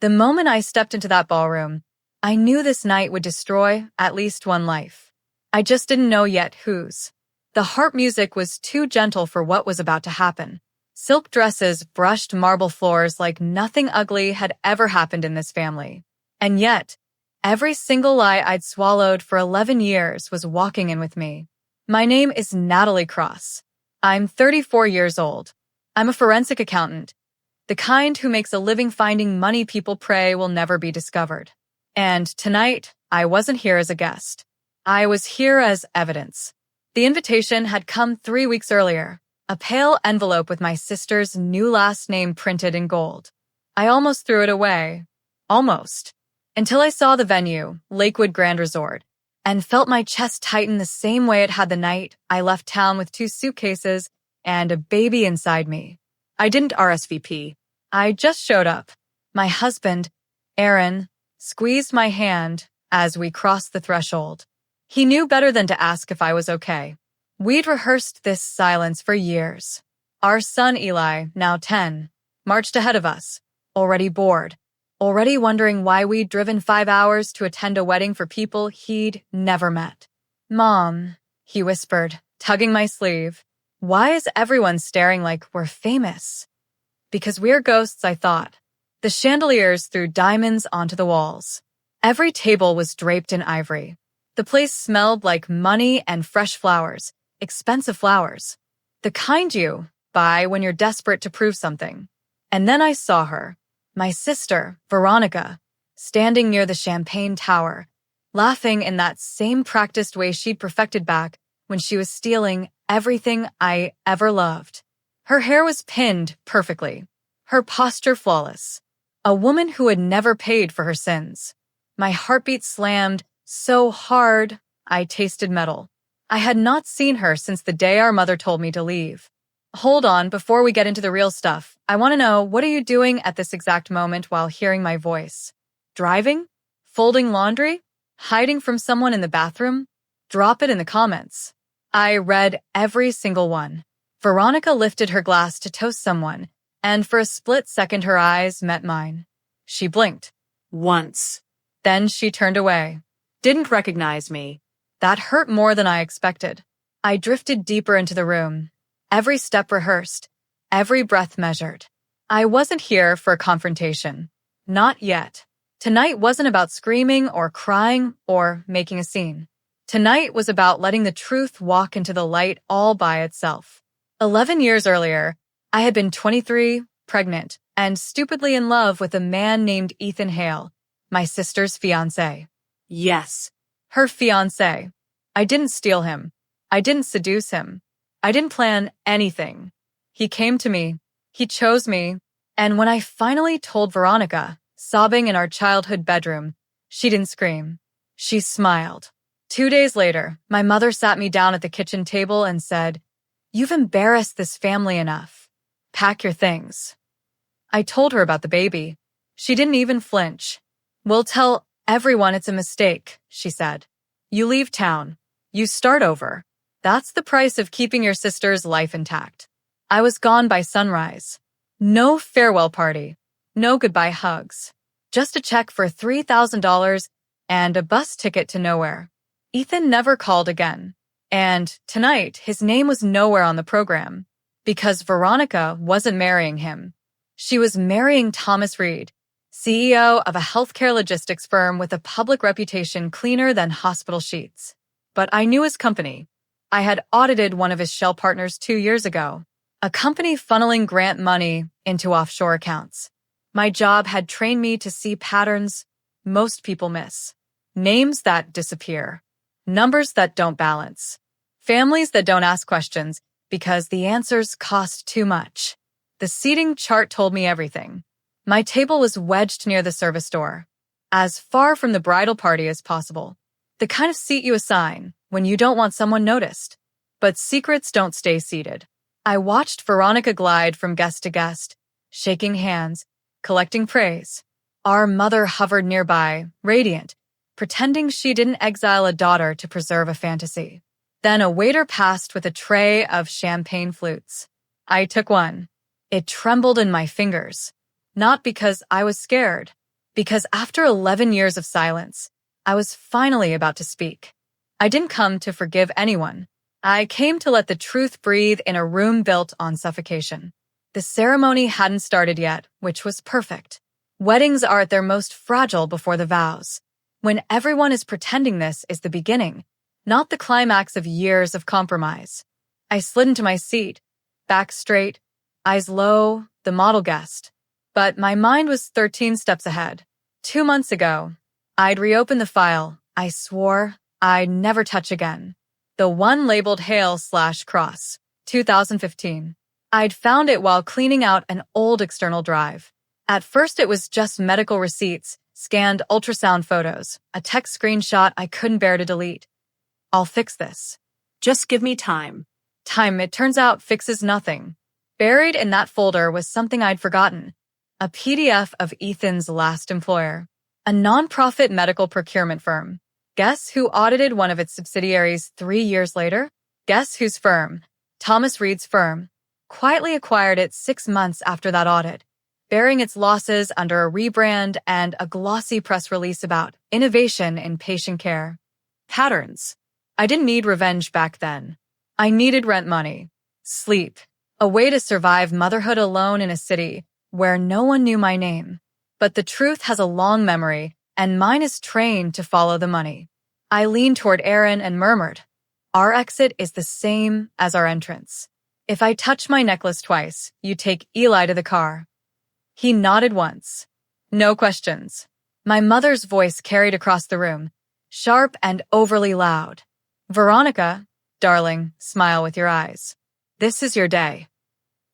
The moment I stepped into that ballroom, I knew this night would destroy at least one life. I just didn't know yet whose. The harp music was too gentle for what was about to happen. Silk dresses brushed marble floors like nothing ugly had ever happened in this family. And yet, every single lie I'd swallowed for 11 years was walking in with me. My name is Natalie Cross. I'm 34 years old. I'm a forensic accountant, the kind who makes a living finding money people pray will never be discovered. And tonight, I wasn't here as a guest. I was here as evidence. The invitation had come 3 weeks earlier, a pale envelope with my sister's new last name printed in gold. I almost threw it away. Almost. Until I saw the venue, Lakewood Grand Resort, and felt my chest tighten the same way it had the night I left town with 2 suitcases and a baby inside me. I didn't RSVP. I just showed up. My husband, Aaron, squeezed my hand as we crossed the threshold. He knew better than to ask if I was okay. We'd rehearsed this silence for years. Our son Eli, now 10, marched ahead of us, already bored, already wondering why we'd driven 5 hours to attend a wedding for people he'd never met. "Mom," he whispered, tugging my sleeve, "why is everyone staring like we're famous?" Because we're ghosts, I thought. The chandeliers threw diamonds onto the walls. Every table was draped in ivory. The place smelled like money and fresh flowers, expensive flowers. The kind you buy when you're desperate to prove something. And then I saw her, my sister, Veronica, standing near the champagne tower, laughing in that same practiced way she'd perfected back when she was stealing everything I ever loved. Her hair was pinned perfectly, her posture flawless. A woman who had never paid for her sins. My heartbeat slammed so hard, I tasted metal. I had not seen her since the day our mother told me to leave. "Hold on, before we get into the real stuff, I want to know, what are you doing at this exact moment while hearing my voice? Driving? Folding laundry? Hiding from someone in the bathroom? Drop it in the comments." I read every single one. Veronica lifted her glass to toast someone, and for a split second her eyes met mine. She blinked. Once. Then she turned away. Didn't recognize me. That hurt more than I expected. I drifted deeper into the room. Every step rehearsed. Every breath measured. I wasn't here for a confrontation. Not yet. Tonight wasn't about screaming or crying or making a scene. Tonight was about letting the truth walk into the light all by itself. 11 years earlier, I had been 23, pregnant, and stupidly in love with a man named Ethan Hale, my sister's fiancé. Yes, her fiancé. I didn't steal him. I didn't seduce him. I didn't plan anything. He came to me. He chose me. And when I finally told Veronica, sobbing in our childhood bedroom, she didn't scream. She smiled. 2 days later, my mother sat me down at the kitchen table and said, "You've embarrassed this family enough. Pack your things." I told her about the baby. She didn't even flinch. "We'll tell everyone it's a mistake," she said. "You leave town. You start over. That's the price of keeping your sister's life intact." I was gone by sunrise. No farewell party. No goodbye hugs. Just a check for $3,000 and a bus ticket to nowhere. Ethan never called again. And tonight, his name was nowhere on the program. Because Veronica wasn't marrying him. She was marrying Thomas Reed, CEO of a healthcare logistics firm with a public reputation cleaner than hospital sheets. But I knew his company. I had audited one of his shell partners 2 years ago, a company funneling grant money into offshore accounts. My job had trained me to see patterns most people miss. Names that disappear. Numbers that don't balance. Families that don't ask questions because the answers cost too much. The seating chart told me everything. My table was wedged near the service door, as far from the bridal party as possible. The kind of seat you assign when you don't want someone noticed. But secrets don't stay seated. I watched Veronica glide from guest to guest, shaking hands, collecting praise. Our mother hovered nearby, radiant, pretending she didn't exile a daughter to preserve a fantasy. Then a waiter passed with a tray of champagne flutes. I took one. It trembled in my fingers. Not because I was scared, Because after 11 years of silence, I was finally about to speak. I didn't come to forgive anyone. I came to let the truth breathe in a room built on suffocation. The ceremony hadn't started yet, which was perfect. Weddings are at their most fragile before the vows, when everyone is pretending this is the beginning, not the climax of years of compromise. I slid into my seat, back straight, eyes low, the model guest. But my mind was 13 steps ahead. 2 months ago, I'd reopened the file. I swore I'd never touch again. The one labeled Hail/Cross, 2015. I'd found it while cleaning out an old external drive. At first it was just medical receipts, scanned ultrasound photos, a text screenshot I couldn't bear to delete. I'll fix this. Just give me time. Time, it turns out, fixes nothing. Buried in that folder was something I'd forgotten. A PDF of Ethan's last employer. A nonprofit medical procurement firm. Guess who audited one of its subsidiaries 3 years later? Guess whose firm? Thomas Reed's firm. Quietly acquired it 6 months after that audit, bearing its losses under a rebrand and a glossy press release about innovation in patient care. Patterns. I didn't need revenge back then. I needed rent money, sleep, a way to survive motherhood alone in a city where no one knew my name. But the truth has a long memory, and mine is trained to follow the money. I leaned toward Aaron and murmured, "Our exit is the same as our entrance. If I touch my necklace twice, you take Eli to the car." He nodded once. No questions. My mother's voice carried across the room, sharp and overly loud. "Veronica, darling, smile with your eyes. This is your day."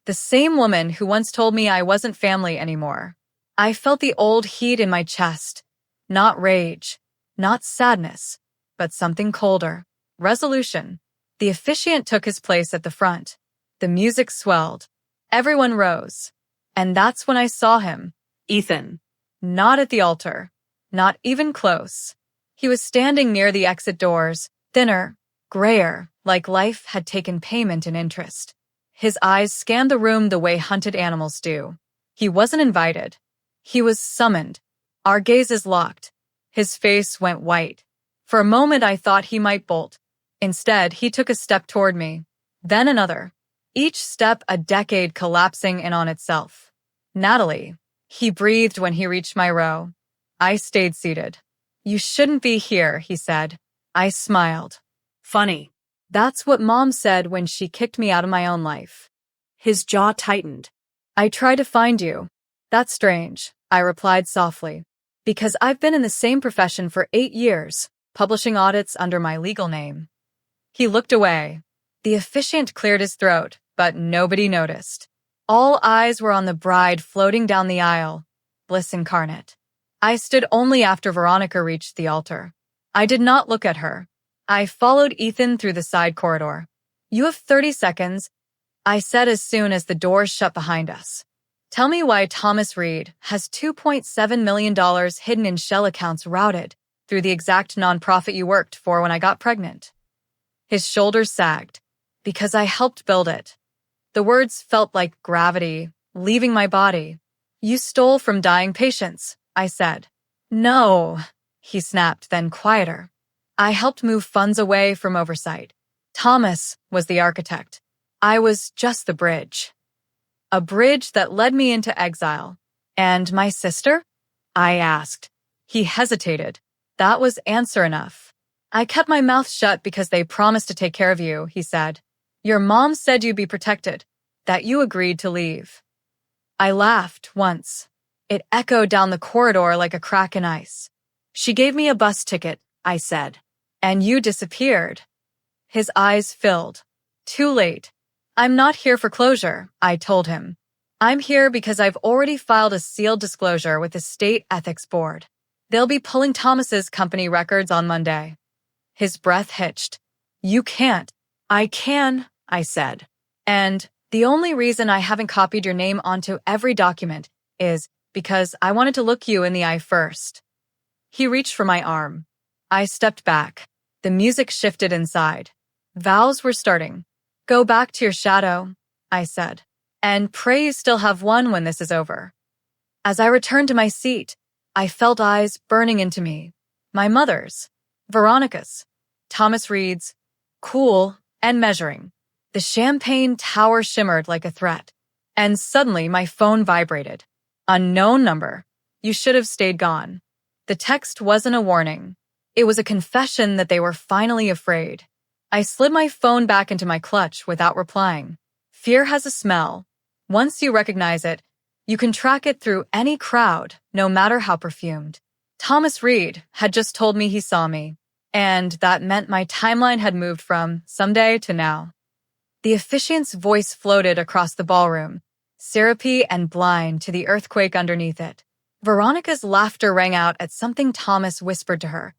The same woman who once told me I wasn't family anymore. I felt the old heat in my chest. Not rage, not sadness, but something colder. Resolution. The officiant took his place at the front. The music swelled. Everyone rose. And that's when I saw him. Ethan. Not at the altar. Not even close. He was standing near the exit doors, thinner, grayer, like life had taken payment in interest. His eyes scanned the room the way hunted animals do. He wasn't invited. He was summoned. Our gazes locked. His face went white. For a moment I thought he might bolt. Instead, he took a step toward me. Then another. Each step a decade collapsing in on itself. "Natalie," he breathed when he reached my row. I stayed seated. "You shouldn't be here," he said. I smiled. Funny. That's what Mom said when she kicked me out of my own life. His jaw tightened. "I tried to find you." "That's strange," I replied softly, "because I've been in the same profession for 8 years, publishing audits under my legal name." He looked away. The officiant cleared his throat, but nobody noticed. All eyes were on the bride floating down the aisle, bliss incarnate. I stood only after Veronica reached the altar. I did not look at her. I followed Ethan through the side corridor. "You have 30 seconds, I said as soon as the doors shut behind us. "Tell me why Thomas Reed has $2.7 million hidden in shell accounts routed through the exact nonprofit you worked for when I got pregnant." His shoulders sagged. "Because I helped build it." The words felt like gravity, leaving my body. "You stole from dying patients," I said. "No," he snapped, then quieter. "I helped move funds away from oversight. Thomas was the architect. I was just the bridge." A bridge that led me into exile. "And my sister?" I asked. He hesitated. That was answer enough. "I kept my mouth shut because they promised to take care of you," he said. "Your mom said you'd be protected, that you agreed to leave." I laughed once. It echoed down the corridor like a crack in ice. "She gave me a bus ticket," I said. "And you disappeared." His eyes filled. "Too late. I'm not here for closure," I told him. "I'm here because I've already filed a sealed disclosure with the State Ethics Board. They'll be pulling Thomas's company records on Monday." His breath hitched. "You can't." "I can," I said. "And the only reason I haven't copied your name onto every document is because I wanted to look you in the eye first." He reached for my arm. I stepped back. The music shifted inside. Vows were starting. "Go back to your shadow," I said, "and pray you still have one when this is over." As I returned to my seat, I felt eyes burning into me. My mother's, Veronica's, Thomas Reed's, cool and measuring. The champagne tower shimmered like a threat. And suddenly my phone vibrated. Unknown number. You should have stayed gone. The text wasn't a warning. It was a confession that they were finally afraid. I slid my phone back into my clutch without replying. Fear has a smell. Once you recognize it, you can track it through any crowd, no matter how perfumed. Thomas Reed had just told me he saw me, and that meant my timeline had moved from someday to now. The officiant's voice floated across the ballroom, syrupy and blind to the earthquake underneath it. Veronica's laughter rang out at something Thomas whispered to her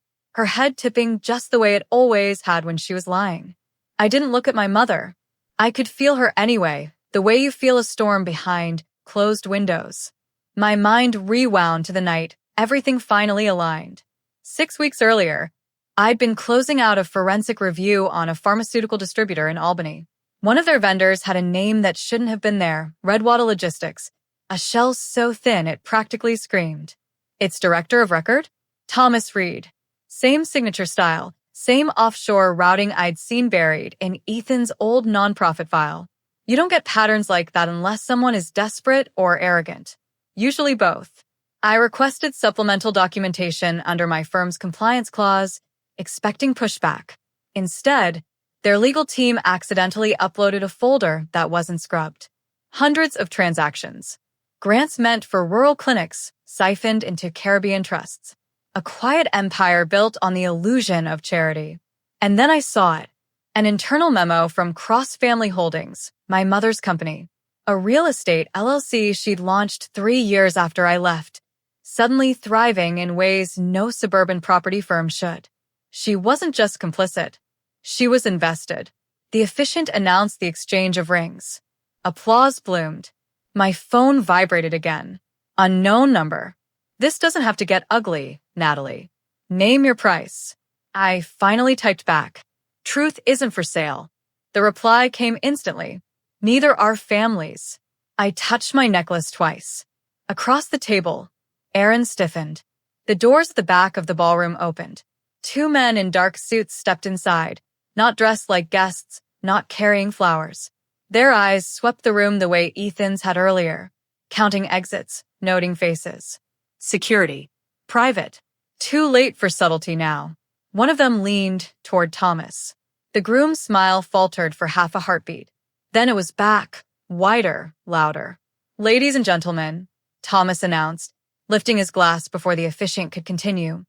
head tipping just the way it always had when she was lying. I didn't look at my mother. I could feel her anyway, the way you feel a storm behind closed windows. My mind rewound to the night everything finally aligned. 6 weeks earlier, I'd been closing out a forensic review on a pharmaceutical distributor in Albany. One of their vendors had a name that shouldn't have been there, Redwater Logistics, a shell so thin it practically screamed. Its director of record? Thomas Reed. Same signature style, same offshore routing I'd seen buried in Ethan's old nonprofit file. You don't get patterns like that unless someone is desperate or arrogant. Usually both. I requested supplemental documentation under my firm's compliance clause, expecting pushback. Instead, their legal team accidentally uploaded a folder that wasn't scrubbed. Hundreds of transactions. Grants meant for rural clinics, siphoned into Caribbean trusts. A quiet empire built on the illusion of charity. And then I saw it. An internal memo from Cross Family Holdings, my mother's company. A real estate LLC she'd launched 3 years after I left, suddenly thriving in ways no suburban property firm should. She wasn't just complicit. She was invested. The officiant announced the exchange of rings. Applause bloomed. My phone vibrated again. Unknown number. This doesn't have to get ugly, Natalie. Name your price. I finally typed back. Truth isn't for sale. The reply came instantly. Neither are families. I touched my necklace twice. Across the table, Aaron stiffened. The doors at the back of the ballroom opened. 2 men in dark suits stepped inside, not dressed like guests, not carrying flowers. Their eyes swept the room the way Ethan's had earlier, counting exits, noting faces. Security. Private. Too late for subtlety now. One of them leaned toward Thomas. The groom's smile faltered for half a heartbeat. Then it was back, wider, louder. Ladies and gentlemen, Thomas announced, lifting his glass before the officiant could continue.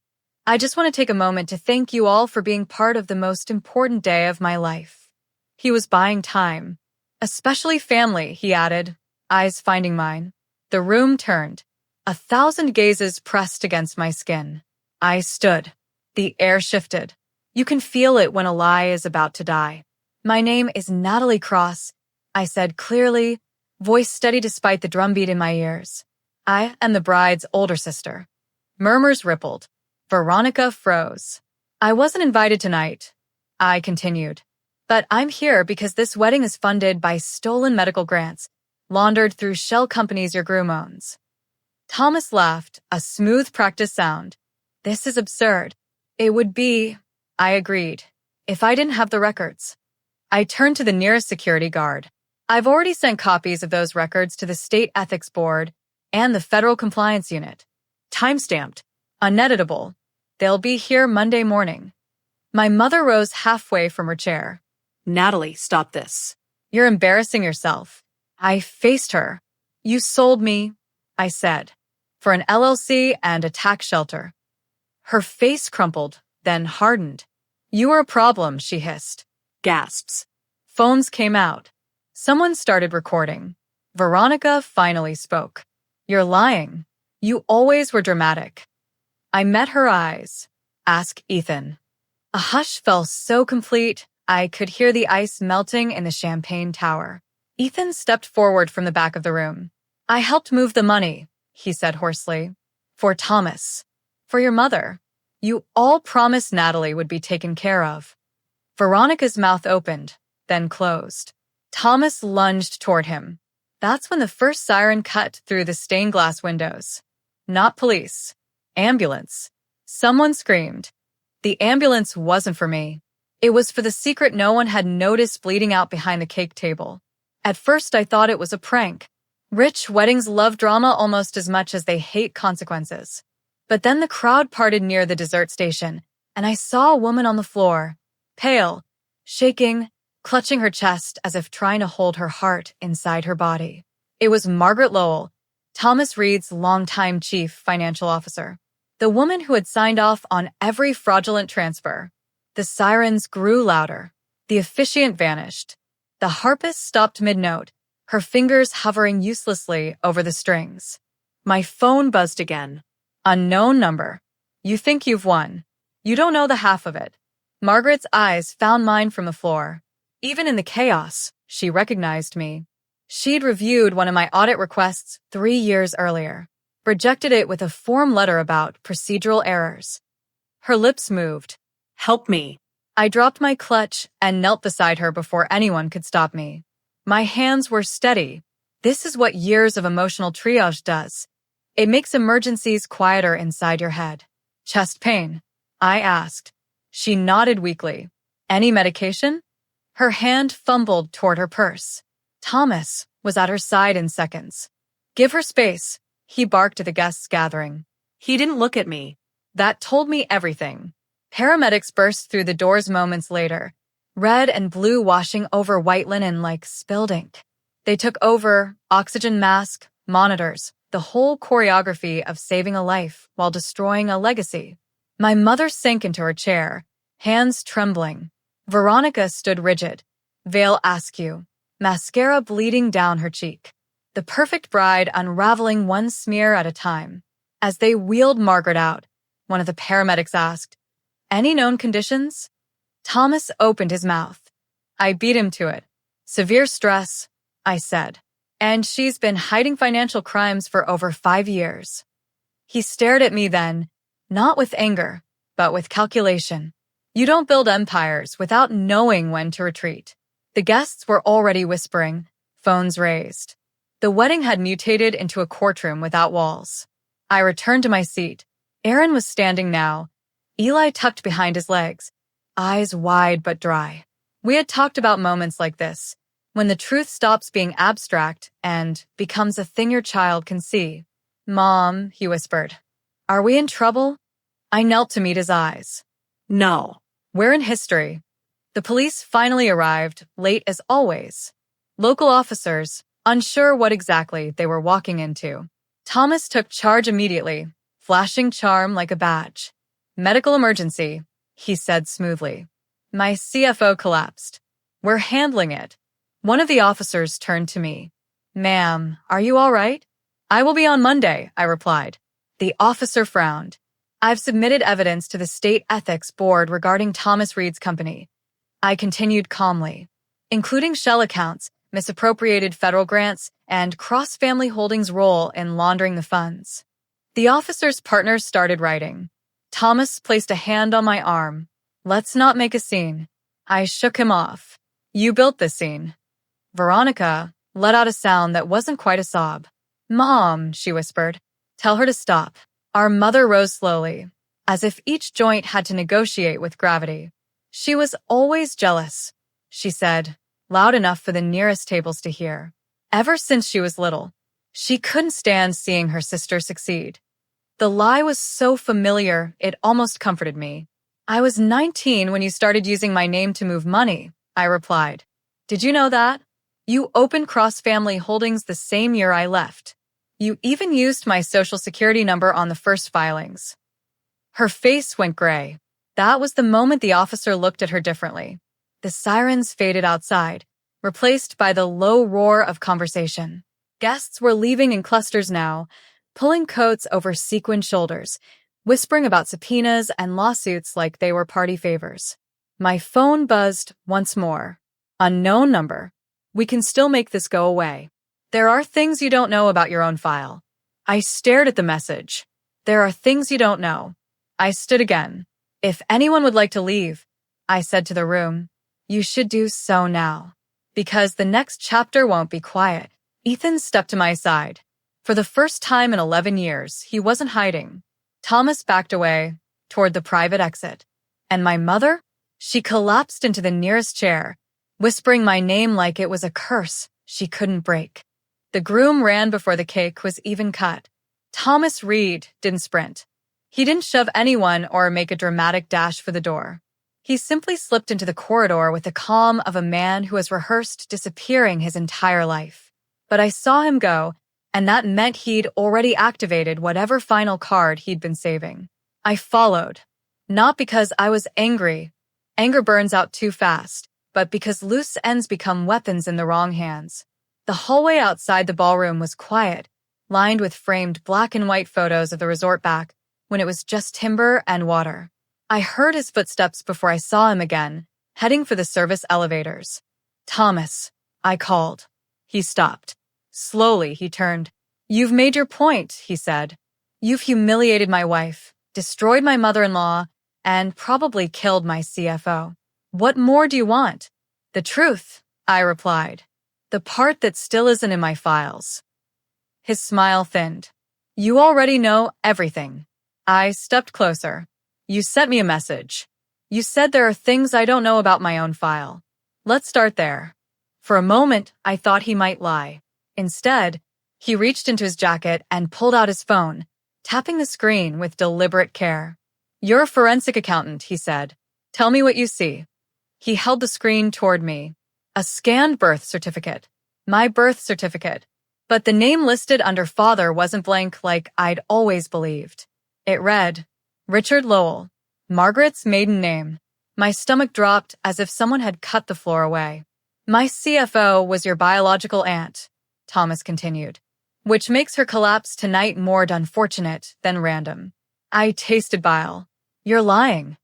I just want to take a moment to thank you all for being part of the most important day of my life. He was buying time. Especially family, he added, eyes finding mine. The room turned. 1,000 gazes pressed against my skin. I stood. The air shifted. You can feel it when a lie is about to die. My name is Natalie Cross, I said clearly, voice steady despite the drumbeat in my ears. I am the bride's older sister. Murmurs rippled. Veronica froze. I wasn't invited tonight, I continued. But I'm here because this wedding is funded by stolen medical grants, laundered through shell companies your groom owns. Thomas laughed, a smooth practice sound. This is absurd. It would be, I agreed, if I didn't have the records. I turned to the nearest security guard. I've already sent copies of those records to the State Ethics Board and the Federal Compliance Unit. Timestamped, uneditable. They'll be here Monday morning. My mother rose halfway from her chair. Natalie, stop this. You're embarrassing yourself. I faced her. You sold me, I said, for an LLC and a tax shelter. Her face crumpled, then hardened. You were a problem, she hissed. Gasps. Phones came out. Someone started recording. Veronica finally spoke. You're lying. You always were dramatic. I met her eyes. Ask Ethan. A hush fell so complete, I could hear the ice melting in the champagne tower. Ethan stepped forward from the back of the room. I helped move the money, he said hoarsely. For Thomas. For your mother. You all promised Natalie would be taken care of. Veronica's mouth opened, then closed. Thomas lunged toward him. That's when the first siren cut through the stained glass windows. Not police. Ambulance. Someone screamed. The ambulance wasn't for me. It was for the secret no one had noticed bleeding out behind the cake table. At first, I thought it was a prank. Rich weddings love drama almost as much as they hate consequences. But then the crowd parted near the dessert station, and I saw a woman on the floor, pale, shaking, clutching her chest as if trying to hold her heart inside her body. It was Margaret Lowell, Thomas Reed's longtime chief financial officer, the woman who had signed off on every fraudulent transfer. The sirens grew louder. The officiant vanished. The harpist stopped mid-note, her fingers hovering uselessly over the strings. My phone buzzed again. Unknown number. You think you've won. You don't know the half of it. Margaret's eyes found mine from the floor. Even in the chaos, she recognized me. She'd reviewed one of my audit requests 3 years earlier, rejected it with a form letter about procedural errors. Her lips moved. Help me. I dropped my clutch and knelt beside her before anyone could stop me. My hands were steady. This is what years of emotional triage does. It makes emergencies quieter inside your head. Chest pain? I asked. She nodded weakly. Any medication? Her hand fumbled toward her purse. Thomas was at her side in seconds. Give her space, he barked at the guests gathering. He didn't look at me. That told me everything. Paramedics burst through the doors moments later, red and blue washing over white linen like spilled ink. They took over oxygen mask, monitors, the whole choreography of saving a life while destroying a legacy. My mother sank into her chair, hands trembling. Veronica stood rigid, veil askew, mascara bleeding down her cheek. The perfect bride unraveling one smear at a time. As they wheeled Margaret out, one of the paramedics asked, "Any known conditions?" Thomas opened his mouth. I beat him to it. "Severe stress," I said. "And she's been hiding financial crimes for over 5 years." He stared at me then, not with anger, but with calculation. You don't build empires without knowing when to retreat. The guests were already whispering, phones raised. The wedding had mutated into a courtroom without walls. I returned to my seat. Aaron was standing now, Eli tucked behind his legs, eyes wide but dry. We had talked about moments like this, when the truth stops being abstract and becomes a thing your child can see. "Mom," he whispered, "are we in trouble?" I knelt to meet his eyes. No. We're in history. The police finally arrived, late as always. Local officers, unsure what exactly they were walking into. Thomas took charge immediately, flashing charm like a badge. "Medical emergency," he said smoothly. My CFO collapsed. "We're handling it." One of the officers turned to me. "Ma'am, are you all right?" "I will be on Monday," I replied. The officer frowned. "I've submitted evidence to the state ethics board regarding Thomas Reed's company." I continued calmly, including shell accounts, misappropriated federal grants, and cross-family holdings' role in laundering the funds. The officer's partners started writing. Thomas placed a hand on my arm. "Let's not make a scene." I shook him off. "You built this scene." Veronica let out a sound that wasn't quite a sob. "Mom," she whispered. "Tell her to stop." Our mother rose slowly, as if each joint had to negotiate with gravity. "She was always jealous," she said, loud enough for the nearest tables to hear. "Ever since she was little, she couldn't stand seeing her sister succeed." The lie was so familiar, it almost comforted me. "I was 19 when you started using my name to move money," I replied. "Did you know that? You opened cross-family holdings the same year I left. You even used my social security number on the first filings." Her face went gray. That was the moment the officer looked at her differently. The sirens faded outside, replaced by the low roar of conversation. Guests were leaving in clusters now, pulling coats over sequined shoulders, whispering about subpoenas and lawsuits like they were party favors. My phone buzzed once more. "Unknown number. We can still make this go away. There are things you don't know about your own file." I stared at the message. "There are things you don't know." I stood again. "If anyone would like to leave," I said to the room, "you should do so now. Because the next chapter won't be quiet." Ethan stepped to my side. For the first time in 11 years, he wasn't hiding. Thomas backed away toward the private exit. And my mother? She collapsed into the nearest chair, whispering my name like it was a curse she couldn't break. The groom ran before the cake was even cut. Thomas Reed didn't sprint. He didn't shove anyone or make a dramatic dash for the door. He simply slipped into the corridor with the calm of a man who has rehearsed disappearing his entire life. But I saw him go, and that meant he'd already activated whatever final card he'd been saving. I followed, not because I was angry. Anger burns out too fast, but because loose ends become weapons in the wrong hands. The hallway outside the ballroom was quiet, lined with framed black and white photos of the resort back when it was just timber and water. I heard his footsteps before I saw him again, heading for the service elevators. "Thomas," I called. He stopped. Slowly, he turned. "You've made your point," he said. "You've humiliated my wife, destroyed my mother-in-law, and probably killed my CFO. What more do you want?" "The truth," I replied. "The part that still isn't in my files." His smile thinned. "You already know everything." I stepped closer. "You sent me a message. You said there are things I don't know about my own file. Let's start there." For a moment, I thought he might lie. Instead, he reached into his jacket and pulled out his phone, tapping the screen with deliberate care. "You're a forensic accountant," he said. "Tell me what you see." He held the screen toward me. A scanned birth certificate. My birth certificate. But the name listed under father wasn't blank like I'd always believed. It read, Richard Lowell, Margaret's maiden name. My stomach dropped as if someone had cut the floor away. "My CFO was your biological aunt," Thomas continued, "which makes her collapse tonight more unfortunate than random." I tasted bile. "You're lying."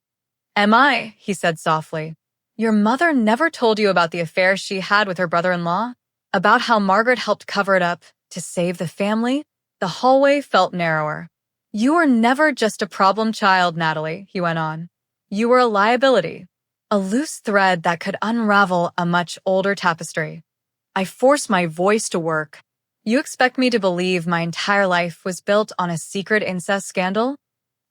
"Am I?" he said softly. "Your mother never told you about the affair she had with her brother-in-law? About how Margaret helped cover it up to save the family?" The hallway felt narrower. "You were never just a problem child, Natalie," he went on. "You were a liability. A loose thread that could unravel a much older tapestry." I forced my voice to work. "You expect me to believe my entire life was built on a secret incest scandal?"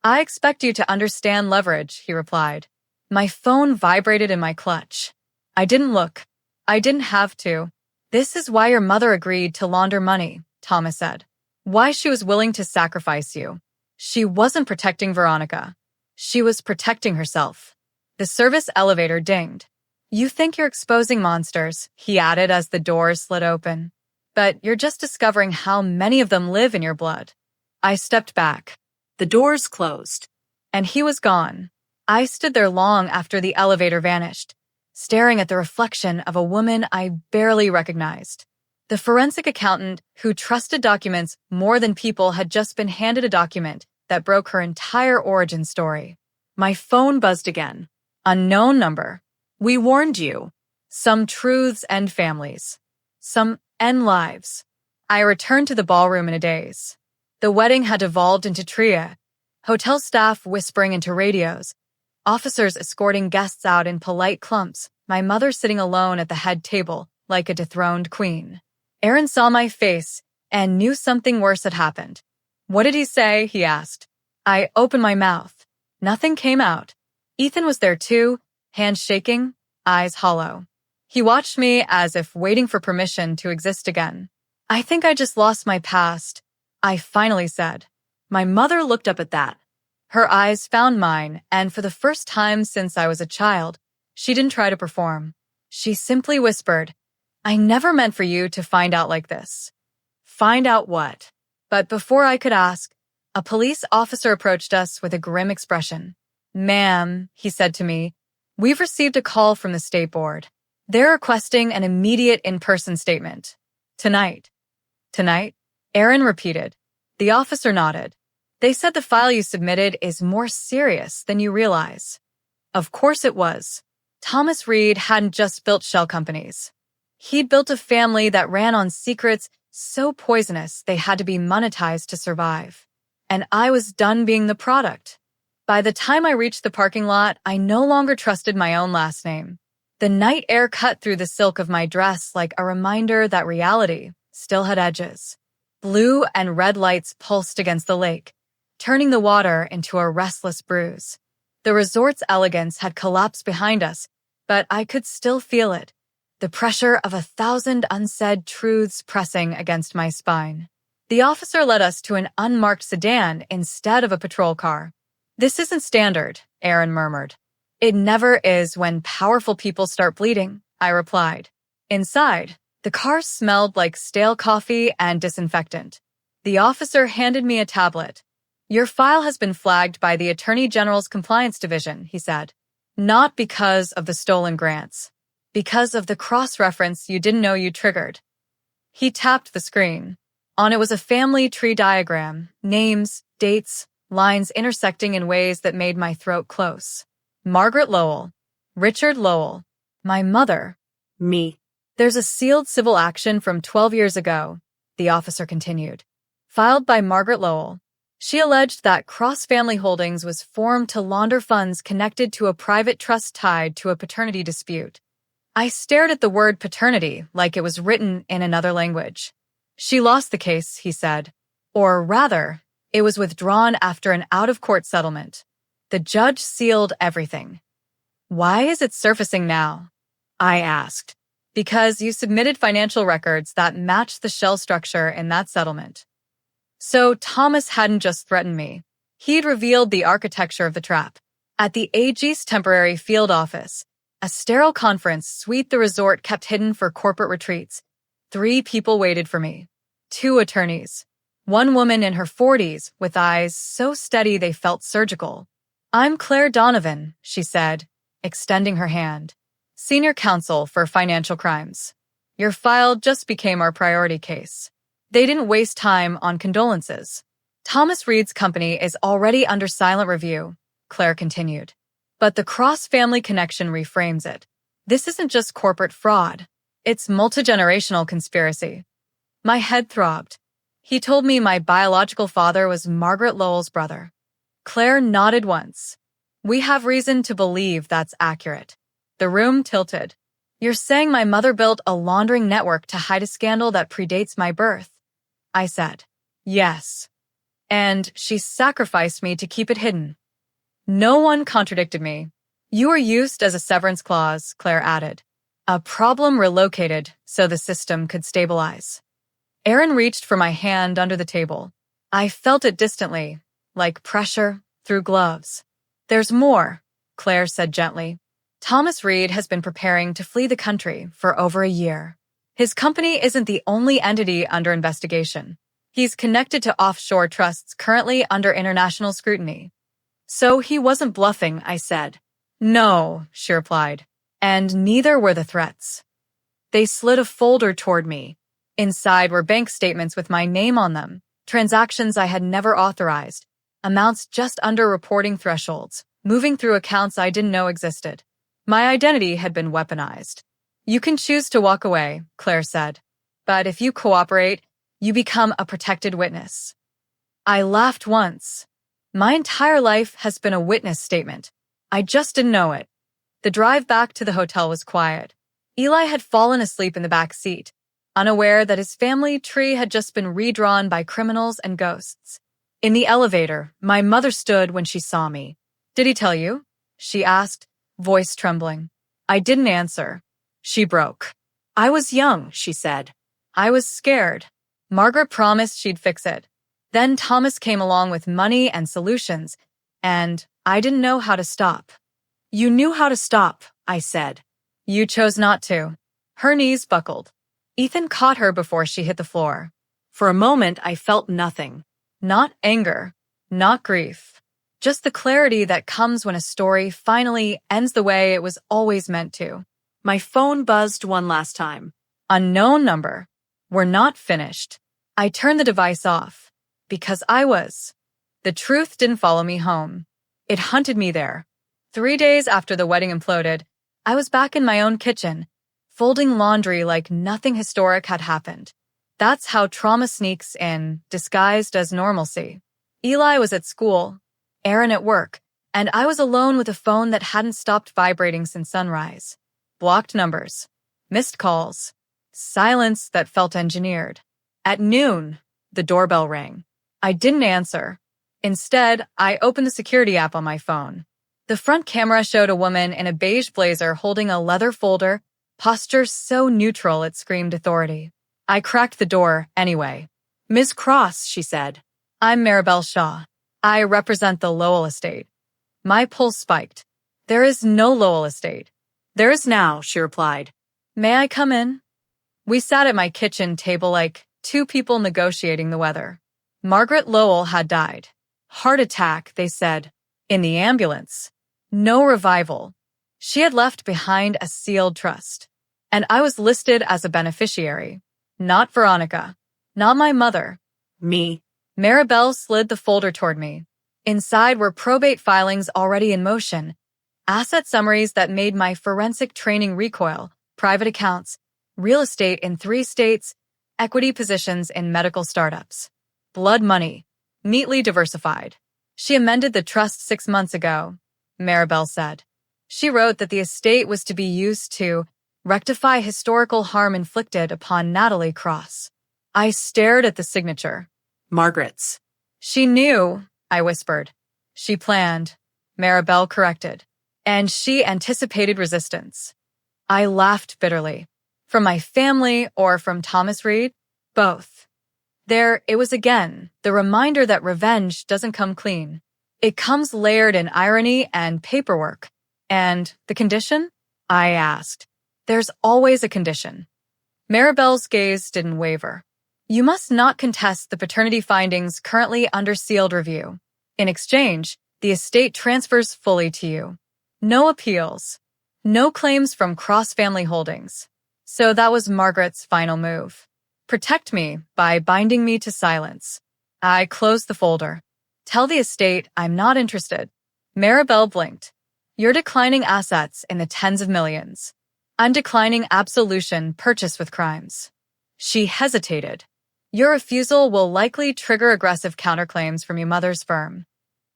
"I expect you to understand leverage," he replied. My phone vibrated in my clutch. I didn't look. I didn't have to. "This is why your mother agreed to launder money," Thomas said. "Why she was willing to sacrifice you. She wasn't protecting Veronica. She was protecting herself." The service elevator dinged. "You think you're exposing monsters," he added as the doors slid open. "But you're just discovering how many of them live in your blood." I stepped back. The doors closed. And he was gone. I stood there long after the elevator vanished, staring at the reflection of a woman I barely recognized. The forensic accountant who trusted documents more than people had just been handed a document that broke her entire origin story. My phone buzzed again. Unknown number. "We warned you." Some truths end families. Some end lives. I returned to the ballroom in a daze. The wedding had evolved into tria, hotel staff whispering into radios, officers escorting guests out in polite clumps, my mother sitting alone at the head table like a dethroned queen. Aaron saw my face and knew something worse had happened. "What did he say?" he asked. I opened my mouth. Nothing came out. Ethan was there too, hands shaking, eyes hollow. He watched me as if waiting for permission to exist again. "I think I just lost my past," I finally said. My mother looked up at that. Her eyes found mine, and for the first time since I was a child, she didn't try to perform. She simply whispered, "I never meant for you to find out like this." Find out what? But before I could ask, a police officer approached us with a grim expression. "Ma'am," he said to me, "we've received a call from the state board. They're requesting an immediate in-person statement. Tonight." "Tonight?" Aaron repeated. The officer nodded. "They said the file you submitted is more serious than you realize." Of course it was. Thomas Reed hadn't just built shell companies. He'd built a family that ran on secrets so poisonous they had to be monetized to survive. And I was done being the product. By the time I reached the parking lot, I no longer trusted my own last name. The night air cut through the silk of my dress like a reminder that reality still had edges. Blue and red lights pulsed against the lake, turning the water into a restless bruise. The resort's elegance had collapsed behind us, but I could still feel it, the pressure of 1,000 unsaid truths pressing against my spine. The officer led us to an unmarked sedan instead of a patrol car. "This isn't standard," Aaron murmured. "It never is when powerful people start bleeding," I replied. Inside, the car smelled like stale coffee and disinfectant. The officer handed me a tablet. "Your file has been flagged by the Attorney General's Compliance Division," he said. "Not because of the stolen grants. Because of the cross-reference you didn't know you triggered." He tapped the screen. On it was a family tree diagram, names, dates, lines intersecting in ways that made my throat close. Margaret Lowell, Richard Lowell, my mother. Me. "There's a sealed civil action from 12 years ago," the officer continued, "filed by Margaret Lowell. She alleged that cross-family holdings was formed to launder funds connected to a private trust tied to a paternity dispute." I stared at the word paternity like it was written in another language. "She lost the case," he said. "Or rather, it was withdrawn after an out-of-court settlement. The judge sealed everything." "Why is it surfacing now?" I asked. "Because you submitted financial records that matched the shell structure in that settlement." So Thomas hadn't just threatened me. He'd revealed the architecture of the trap. At the AG's temporary field office, a sterile conference suite the resort kept hidden for corporate retreats, 3 people waited for me. 2 attorneys. One woman in her 40s with eyes so steady they felt surgical. "I'm Claire Donovan," she said, extending her hand. "Senior counsel for financial crimes. Your file just became our priority case." They didn't waste time on condolences. "Thomas Reed's company is already under silent review," Claire continued. "But the cross-family connection reframes it. This isn't just corporate fraud. It's multi-generational conspiracy." My head throbbed. "He told me my biological father was Margaret Lowell's brother." Claire nodded once. "We have reason to believe that's accurate." The room tilted. "You're saying my mother built a laundering network to hide a scandal that predates my birth?" I said. "Yes. And she sacrificed me to keep it hidden." No one contradicted me. "You were used as a severance clause," Claire added. "A problem relocated so the system could stabilize." Aaron reached for my hand under the table. I felt it distantly, like pressure through gloves. "There's more," Claire said gently. "Thomas Reed has been preparing to flee the country for over a year. His company isn't the only entity under investigation. He's connected to offshore trusts currently under international scrutiny." "So he wasn't bluffing," I said. "No," she replied. "And neither were the threats." They slid a folder toward me. Inside were bank statements with my name on them, transactions I had never authorized, amounts just under reporting thresholds, moving through accounts I didn't know existed. My identity had been weaponized. "You can choose to walk away," Claire said. "But if you cooperate, you become a protected witness." I laughed once. My entire life has been a witness statement. I just didn't know it. The drive back to the hotel was quiet. Eli had fallen asleep in the back seat, unaware that his family tree had just been redrawn by criminals and ghosts. In the elevator, my mother stood when she saw me. "Did he tell you?" she asked, voice trembling. I didn't answer. She broke. "I was young," she said. "I was scared. Margaret promised she'd fix it. Then Thomas came along with money and solutions, and I didn't know how to stop." "You knew how to stop," I said. "You chose not to." Her knees buckled. Ethan caught her before she hit the floor. For a moment, I felt nothing. Not anger, not grief. Just the clarity that comes when a story finally ends the way it was always meant to. My phone buzzed one last time. Unknown number. We're not finished. I turned the device off. Because I was. The truth didn't follow me home. It hunted me there. 3 days after the wedding imploded, I was back in my own kitchen, folding laundry like nothing historic had happened. That's how trauma sneaks in, disguised as normalcy. Eli was at school, Aaron at work, and I was alone with a phone that hadn't stopped vibrating since sunrise. Blocked numbers, missed calls, silence that felt engineered. At noon, the doorbell rang. I didn't answer. Instead, I opened the security app on my phone. The front camera showed a woman in a beige blazer holding a leather folder, posture so neutral it screamed authority. I cracked the door anyway. Ms. Cross, she said. I'm Maribel Shaw. I represent the Lowell estate. My pulse spiked. There is no Lowell estate. There is now, she replied. May I come in? We sat at my kitchen table like two people negotiating the weather. Margaret Lowell had died. Heart attack, they said. In the ambulance. No revival. She had left behind a sealed trust. And I was listed as a beneficiary. Not Veronica. Not my mother. Me. Maribel slid the folder toward me. Inside were probate filings already in motion, asset summaries that made my forensic training recoil, private accounts, real estate in 3 states, equity positions in medical startups. Blood money, neatly diversified. She amended the trust 6 months ago, Maribel said. She wrote that the estate was to be used to rectify historical harm inflicted upon Natalie Cross. I stared at the signature. Margaret's. She knew, I whispered. She planned, Maribel corrected. And she anticipated resistance. I laughed bitterly. From my family or from Thomas Reed? Both. There it was again, the reminder that revenge doesn't come clean. It comes layered in irony and paperwork. And the condition? I asked. There's always a condition. Maribel's gaze didn't waver. You must not contest the paternity findings currently under sealed review. In exchange, the estate transfers fully to you. No appeals. No claims from cross-family holdings. So that was Margaret's final move. Protect me by binding me to silence. I closed the folder. Tell the estate I'm not interested. Maribel blinked. You're declining assets in the tens of millions. I'm declining absolution purchased with crimes. She hesitated. Your refusal will likely trigger aggressive counterclaims from your mother's firm.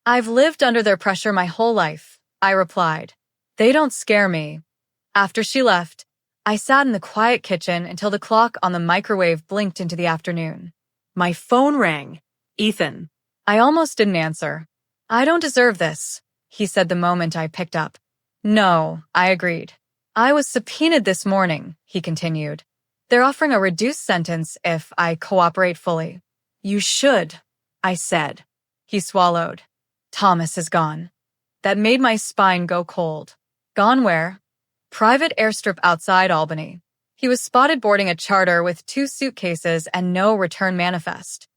I've lived under their pressure my whole life, I replied. They don't scare me. After she left, I sat in the quiet kitchen until the clock on the microwave blinked into the afternoon. My phone rang. Ethan. I almost didn't answer. I don't deserve this, he said the moment I picked up. No, I agreed. I was subpoenaed this morning, he continued. They're offering a reduced sentence if I cooperate fully. You should, I said. He swallowed. Thomas is gone. That made my spine go cold. Gone where? Private airstrip outside Albany. He was spotted boarding a charter with 2 suitcases and no return manifest.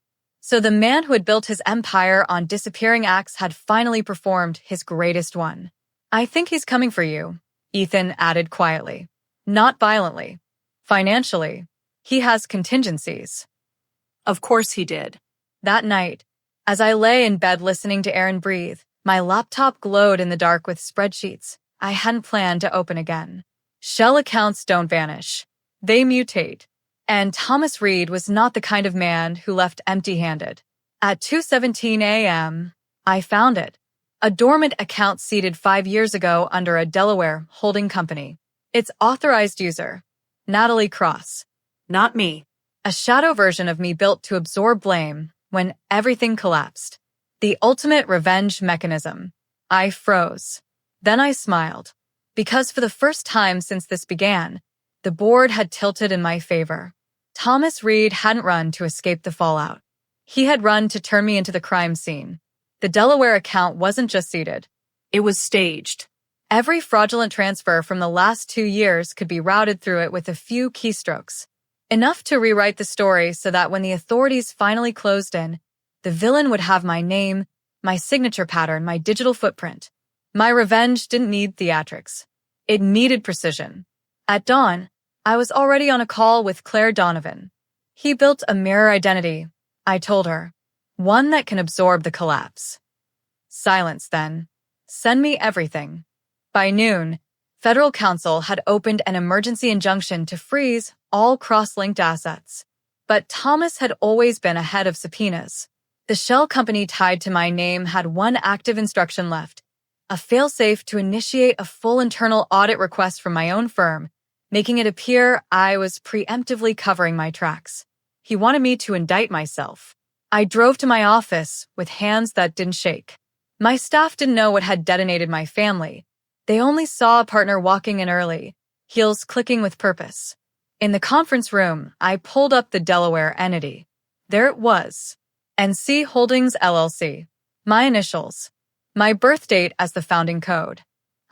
So the man who had built his empire on disappearing acts had finally performed his greatest one. I think he's coming for you, Ethan added quietly. Not violently. Financially. He has contingencies. Of course he did. That night, as I lay in bed listening to Aaron breathe, my laptop glowed in the dark with spreadsheets I hadn't planned to open again. Shell accounts don't vanish. They mutate. And Thomas Reed was not the kind of man who left empty-handed. At 2:17 a.m., I found it. A dormant account seeded 5 years ago under a Delaware holding company. Its authorized user, Natalie Cross. Not me. A shadow version of me built to absorb blame when everything collapsed. The ultimate revenge mechanism. I froze. Then I smiled. Because for the first time since this began, the board had tilted in my favor. Thomas Reed hadn't run to escape the fallout. He had run to turn me into the crime scene. The Delaware account wasn't just seeded. It was staged. Every fraudulent transfer from the last 2 years could be routed through it with a few keystrokes. Enough to rewrite the story so that when the authorities finally closed in, the villain would have my name, my signature pattern, my digital footprint. My revenge didn't need theatrics. It needed precision. At dawn, I was already on a call with Claire Donovan. He built a mirror identity, I told her. One that can absorb the collapse. Silence, then. Send me everything. By noon, federal counsel had opened an emergency injunction to freeze all cross-linked assets. But Thomas had always been ahead of subpoenas. The shell company tied to my name had one active instruction left, a failsafe to initiate a full internal audit request from my own firm, making it appear I was preemptively covering my tracks. He wanted me to indict myself. I drove to my office with hands that didn't shake. My staff didn't know what had detonated my family. They only saw a partner walking in early, heels clicking with purpose. In the conference room, I pulled up the Delaware entity. There it was. NC Holdings LLC. My initials. My birth date as the founding code.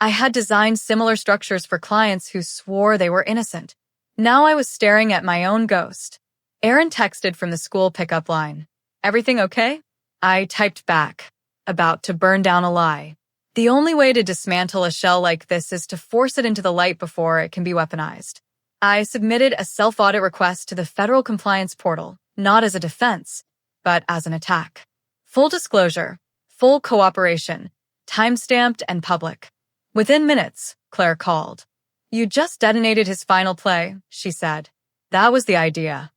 I had designed similar structures for clients who swore they were innocent. Now I was staring at my own ghost. Aaron texted from the school pickup line. Everything okay? I typed back, about to burn down a lie. The only way to dismantle a shell like this is to force it into the light before it can be weaponized. I submitted a self-audit request to the Federal Compliance Portal, not as a defense, but as an attack. Full disclosure, full cooperation, time-stamped and public. Within minutes, Claire called. You just detonated his final play, she said. That was the idea.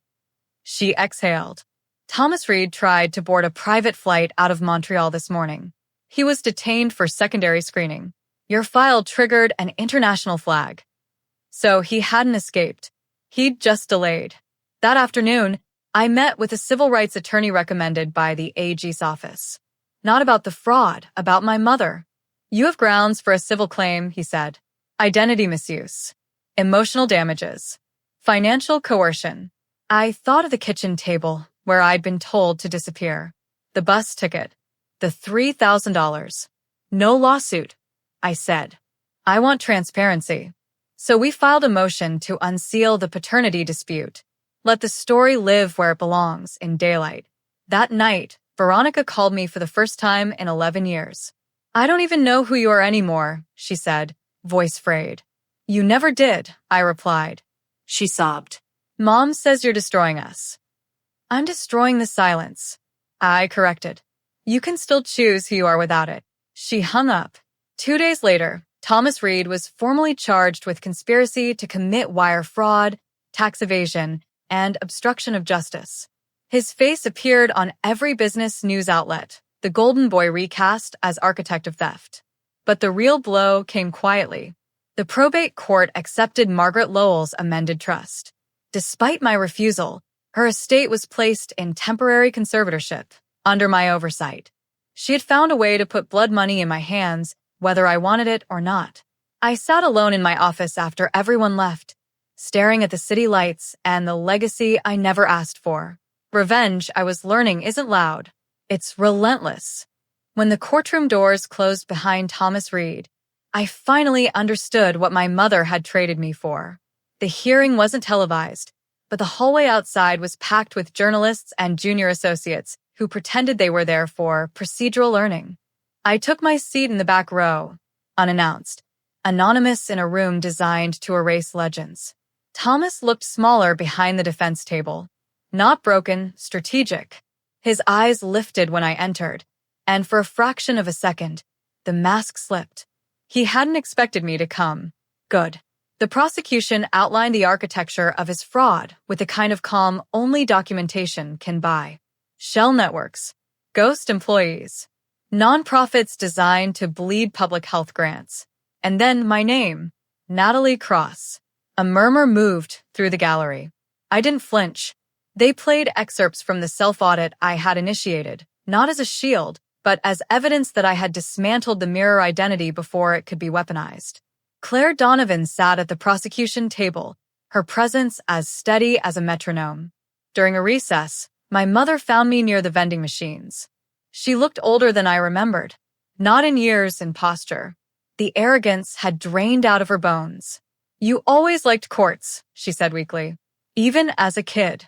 She exhaled. Thomas Reed tried to board a private flight out of Montreal this morning. He was detained for secondary screening. Your file triggered an international flag. So he hadn't escaped. He'd just delayed. That afternoon, I met with a civil rights attorney recommended by the AG's office. Not about the fraud, about my mother. You have grounds for a civil claim, he said. Identity misuse. Emotional damages. Financial coercion. I thought of the kitchen table where I'd been told to disappear. The bus ticket. The $3,000. No lawsuit, I said. I want transparency. So we filed a motion to unseal the paternity dispute. Let the story live where it belongs, in daylight. That night, Veronica called me for the first time in 11 years. I don't even know who you are anymore, she said, voice frayed. You never did, I replied. She sobbed. Mom says you're destroying us. I'm destroying the silence. I corrected. You can still choose who you are without it. She hung up. 2 days later, Thomas Reed was formally charged with conspiracy to commit wire fraud, tax evasion, and obstruction of justice. His face appeared on every business news outlet, the Golden Boy recast as architect of theft. But the real blow came quietly. The probate court accepted Margaret Lowell's amended trust. Despite my refusal, her estate was placed in temporary conservatorship, under my oversight. She had found a way to put blood money in my hands, whether I wanted it or not. I sat alone in my office after everyone left, staring at the city lights and the legacy I never asked for. Revenge, I was learning, isn't loud. It's relentless. When the courtroom doors closed behind Thomas Reed, I finally understood what my mother had traded me for. The hearing wasn't televised, but the hallway outside was packed with journalists and junior associates who pretended they were there for procedural learning. I took my seat in the back row, unannounced, anonymous in a room designed to erase legends. Thomas looked smaller behind the defense table. Not broken, strategic. His eyes lifted when I entered, and for a fraction of a second, the mask slipped. He hadn't expected me to come. Good. The prosecution outlined the architecture of his fraud with the kind of calm only documentation can buy. Shell networks, ghost employees, nonprofits designed to bleed public health grants. And then my name, Natalie Cross. A murmur moved through the gallery. I didn't flinch. They played excerpts from the self-audit I had initiated, not as a shield, but as evidence that I had dismantled the mirror identity before it could be weaponized. Claire Donovan sat at the prosecution table, her presence as steady as a metronome. During a recess, my mother found me near the vending machines. She looked older than I remembered, not in years, in posture. The arrogance had drained out of her bones. You always liked courts, she said weakly, even as a kid.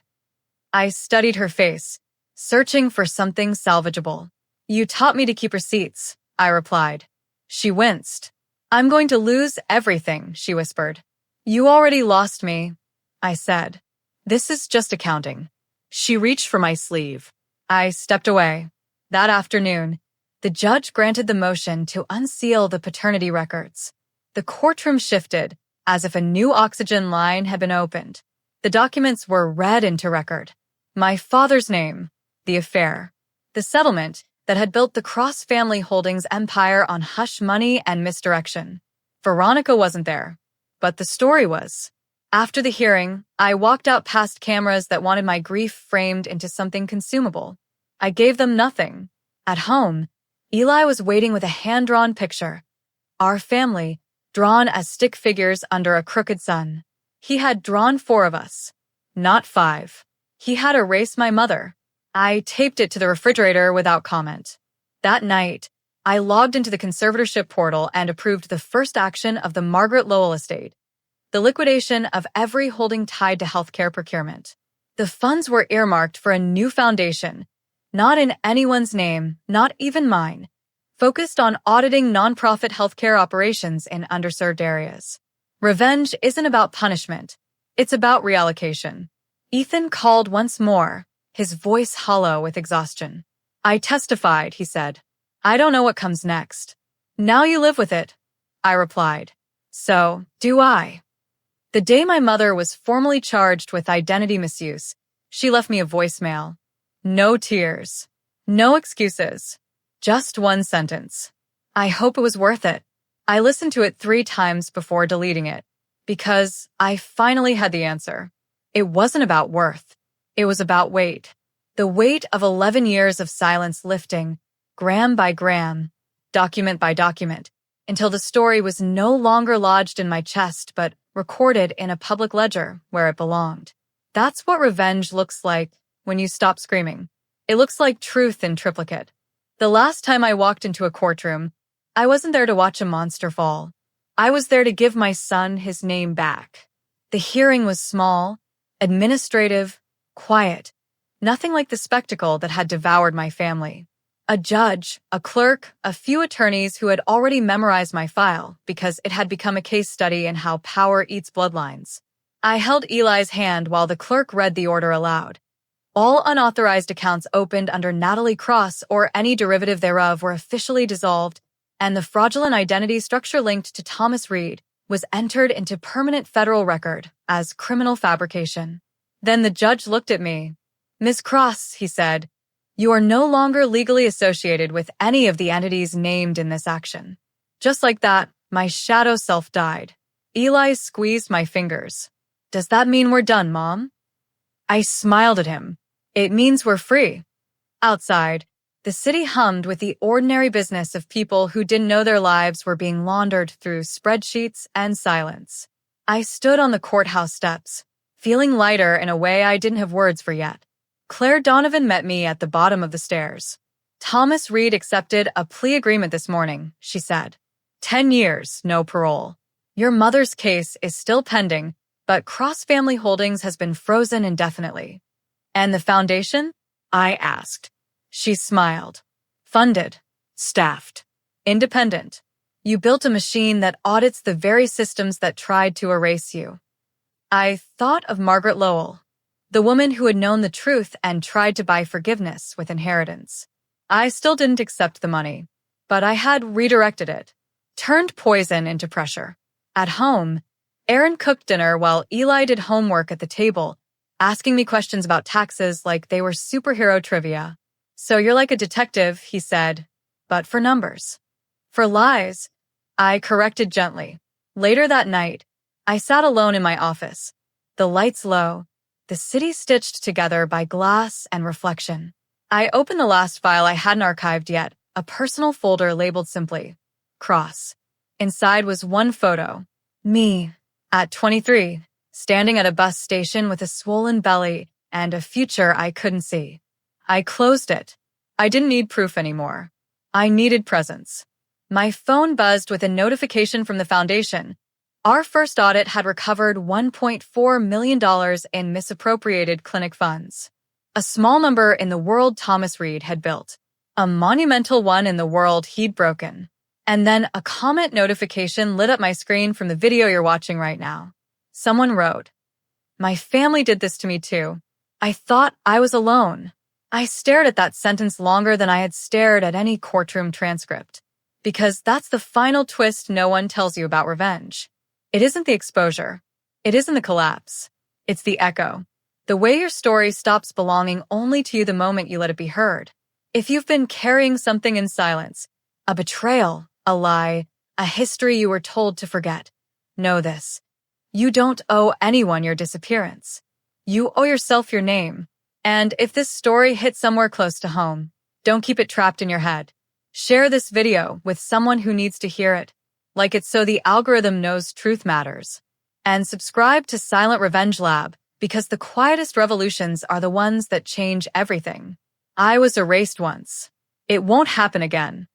I studied her face, searching for something salvageable. You taught me to keep receipts, I replied. She winced. I'm going to lose everything, she whispered. You already lost me, I said. This is just accounting. She reached for my sleeve. I stepped away. That afternoon, the judge granted the motion to unseal the paternity records. The courtroom shifted, as if a new oxygen line had been opened. The documents were read into record. My father's name, the affair, the settlement that had built the Cross family holdings empire on hush money and misdirection. Veronica wasn't there, but the story was. After the hearing, I walked out past cameras that wanted my grief framed into something consumable. I gave them nothing. At home, Eli was waiting with a hand-drawn picture. Our family, drawn as stick figures under a crooked sun. He had drawn 4 of us, not 5. He had erased my mother. I taped it to the refrigerator without comment. That night, I logged into the conservatorship portal and approved the first action of the Margaret Lowell estate, the liquidation of every holding tied to healthcare procurement. The funds were earmarked for a new foundation, not in anyone's name, not even mine, focused on auditing nonprofit healthcare operations in underserved areas. Revenge isn't about punishment. It's about reallocation. Ethan called once more, his voice hollow with exhaustion. I testified, he said. I don't know what comes next. Now you live with it, I replied. So, do I. The day my mother was formally charged with identity misuse, she left me a voicemail. No tears. No excuses. Just one sentence. I hope it was worth it. I listened to it 3 times before deleting it, because I finally had the answer. It wasn't about worth. It was about weight. The weight of 11 years of silence lifting, gram by gram, document by document, until the story was no longer lodged in my chest but recorded in a public ledger where it belonged. That's what revenge looks like when you stop screaming. It looks like truth in triplicate. The last time I walked into a courtroom, I wasn't there to watch a monster fall. I was there to give my son his name back. The hearing was small, administrative, quiet, nothing like the spectacle that had devoured my family. A judge, a clerk, a few attorneys who had already memorized my file because it had become a case study in how power eats bloodlines. I held Eli's hand while the clerk read the order aloud. All unauthorized accounts opened under Natalie Cross or any derivative thereof were officially dissolved, and the fraudulent identity structure linked to Thomas Reed was entered into permanent federal record as criminal fabrication. Then the judge looked at me. Ms. Cross, he said, you are no longer legally associated with any of the entities named in this action. Just like that, my shadow self died. Eli squeezed my fingers. Does that mean we're done, Mom? I smiled at him. It means we're free. Outside, the city hummed with the ordinary business of people who didn't know their lives were being laundered through spreadsheets and silence. I stood on the courthouse steps, feeling lighter in a way I didn't have words for yet. Claire Donovan met me at the bottom of the stairs. Thomas Reed accepted a plea agreement this morning, she said. 10 years, no parole. Your mother's case is still pending, but Cross Family Holdings has been frozen indefinitely. And the foundation? I asked. She smiled. Funded. Staffed. Independent. You built a machine that audits the very systems that tried to erase you. I thought of Margaret Lowell, the woman who had known the truth and tried to buy forgiveness with inheritance. I still didn't accept the money, but I had redirected it, turned poison into pressure. At home, Aaron cooked dinner while Eli did homework at the table, asking me questions about taxes like they were superhero trivia. So you're like a detective, he said, but for numbers. For lies, I corrected gently. Later that night, I sat alone in my office, the lights low, the city stitched together by glass and reflection. I opened the last file I hadn't archived yet, a personal folder labeled simply, Cross. Inside was one photo, me, at 23, standing at a bus station with a swollen belly and a future I couldn't see. I closed it. I didn't need proof anymore. I needed presence. My phone buzzed with a notification from the foundation. Our first audit had recovered $1.4 million in misappropriated clinic funds. A small number in the world Thomas Reed had built. A monumental one in the world he'd broken. And then a comment notification lit up my screen from the video you're watching right now. Someone wrote, "My family did this to me too. I thought I was alone." I stared at that sentence longer than I had stared at any courtroom transcript. Because that's the final twist no one tells you about revenge. It isn't the exposure. It isn't the collapse. It's the echo. The way your story stops belonging only to you the moment you let it be heard. If you've been carrying something in silence, a betrayal, a lie, a history you were told to forget, know this. You don't owe anyone your disappearance. You owe yourself your name. And if this story hit somewhere close to home, don't keep it trapped in your head. Share this video with someone who needs to hear it, like it so the algorithm knows truth matters. And subscribe to Silent Revenge Lab, because the quietest revolutions are the ones that change everything. I was erased once. It won't happen again.